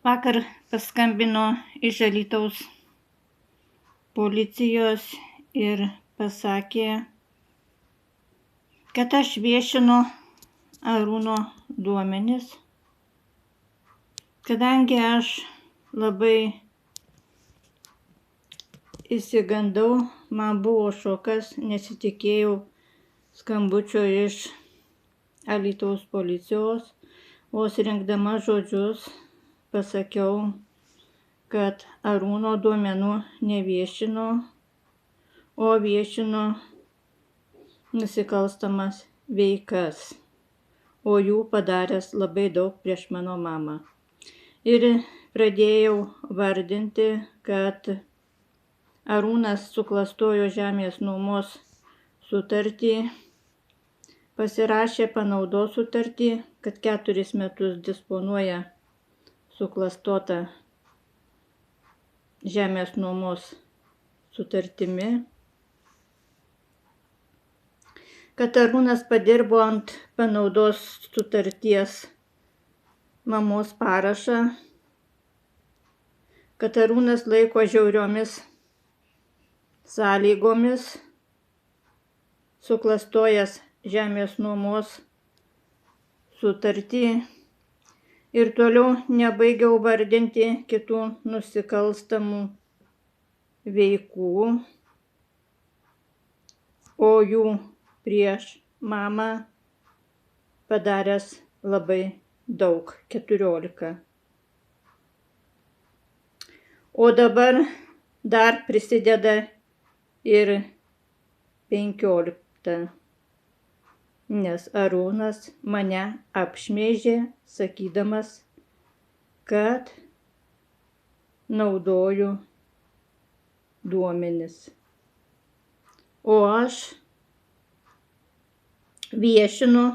Vakar paskambino iš Alytaus policijos ir pasakė, kad aš viešinu Arūno duomenis, kadangi aš labai išsigandau, man buvo šokas, nesitikėjau skambučio iš Alytaus policijos, vos rinkdama žodžius pasakiau, kad Arūno duomenų neviešino, o viešino nusikalstamas veikas, o jų padaręs labai daug prieš mano mamą. Ir pradėjau vardinti, kad Arūnas suklastojo žemės nuomos sutartį, pasirašė panaudos sutartį, kad 4 metus disponuoja suklastota žemės nuomos sutartimi, kad Arūnas padirbo ant panaudos sutarties mamos parašą, kad Arūnas laiko žiauriomis sąlygomis suklastojęs žemės nuomos sutartį ir toliau nebaigiau vardinti kitų nusikalstamų veikų, o jų prieš mamą padaręs labai daug, 14. O dabar dar prisideda ir 15. Nes Arūnas mane apšmeižė, sakydamas, kad naudoju duomenis. O aš viešinu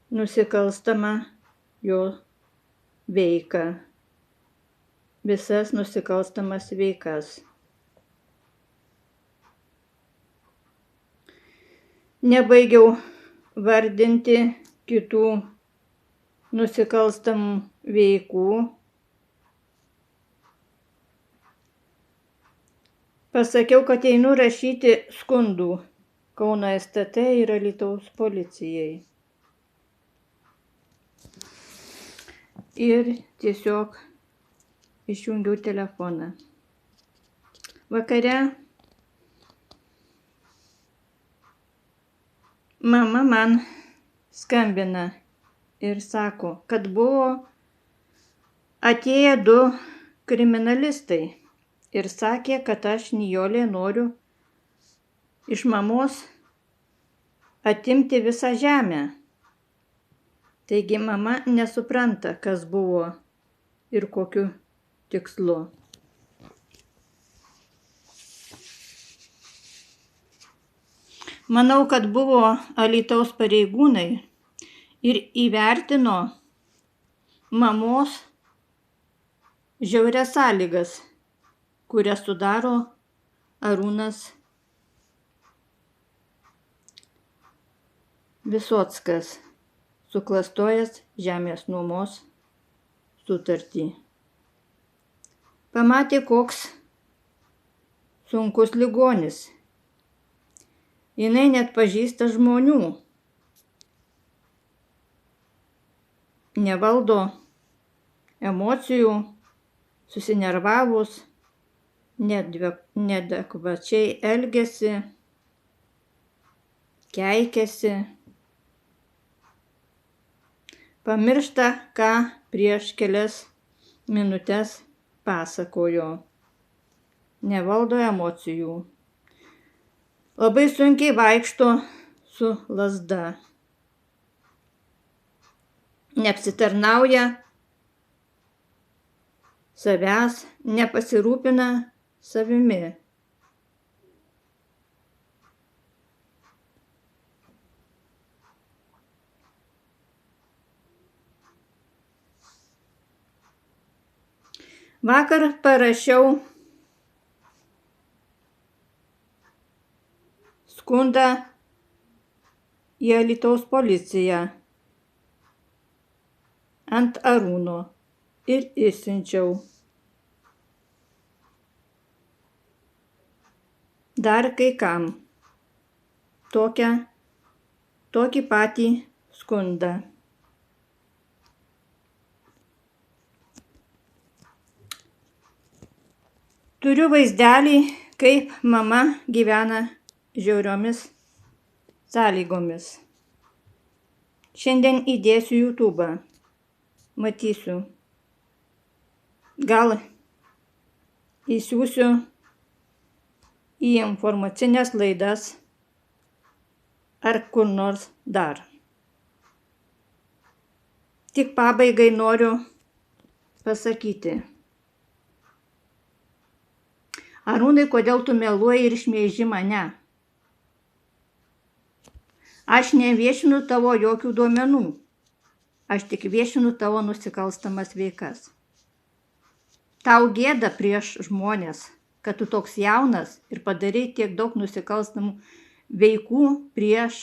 nusikalstamą jo veiką, visas nusikalstamas veikas. Nebaigiau vardinti kitų nusikalstamų veikų. Pasakiau, kad einu rašyti skundų Kauno STT ir Alytaus policijai. Ir tiesiog išjungiau telefoną. Vakare mama man skambina ir sako, kad buvo atėję 2 kriminalistai ir sakė, kad aš, Nijolė, noriu iš mamos atimti visą žemę. Taigi mama nesupranta, kas buvo ir kokiu tikslu. Manau, kad buvo Alytaus pareigūnai ir įvertino mamos žiaurias sąlygas, kurias sudaro Arūnas Visockas, suklastojęs žemės nuomos sutartį. Pamatė, koks sunkus ligonis. Jinai net pažįsta žmonių. Nevaldo emocijų, susinervavus, neadekvačiai elgiasi, keikiasi. Pamiršta, ką prieš kelias minutes pasakojo. Nevaldo emocijų. Labai sunkiai vaikšto su lazda. Neapsitarnauja savęs, nepasirūpina savimi. Vakar parašiau skundą į Alytaus policiją ant Arūno ir išsiunčiau. Dar kai kam tokį patį skundą. Turiu vaizdelį, kaip mama gyvena žiauriomis sąlygomis. Šiandien įdėsiu YouTube'ą. Matysiu. Gal įsiųsiu į informacinės laidas ar kur nors dar. Tik pabaigai noriu pasakyti. Arūnai, kodėl tu meluoji ir šmeiži mane? Aš neviešinu tavo jokių duomenų. Aš tik viešinu tavo nusikalstamas veikas. Tau gėda prieš žmonės, kad tu toks jaunas ir padarei tiek daug nusikalstamų veikų prieš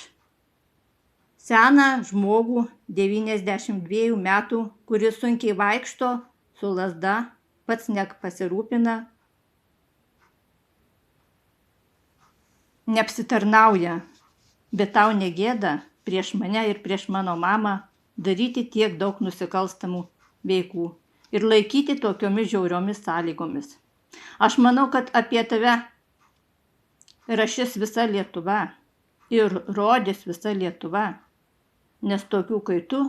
seną žmogų 92 metų, kuris sunkiai vaikšto su lazda, pats nepasirūpina, neapsitarnauja, bet tau negėda prieš mane ir prieš mano mamą daryti tiek daug nusikalstamų veikų ir laikyti tokiomis žiauriomis sąlygomis. Aš manau, kad apie tave rašys visa Lietuva ir rodys visa Lietuva, nes tokių kaip tu,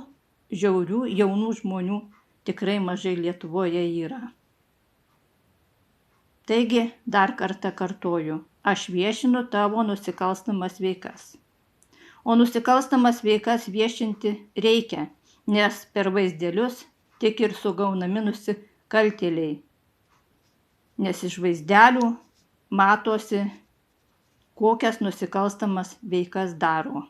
žiaurių jaunų žmonių tikrai mažai Lietuvoje yra. Taigi, dar kartą kartoju, aš viešinu tavo nusikalstamas veikas. O nusikalstamas veikas viešinti reikia, nes per vaizdelius tik ir sugaunami nusikaltėliai. Nes iš vaizdelių matosi, kokias nusikalstamas veikas daro.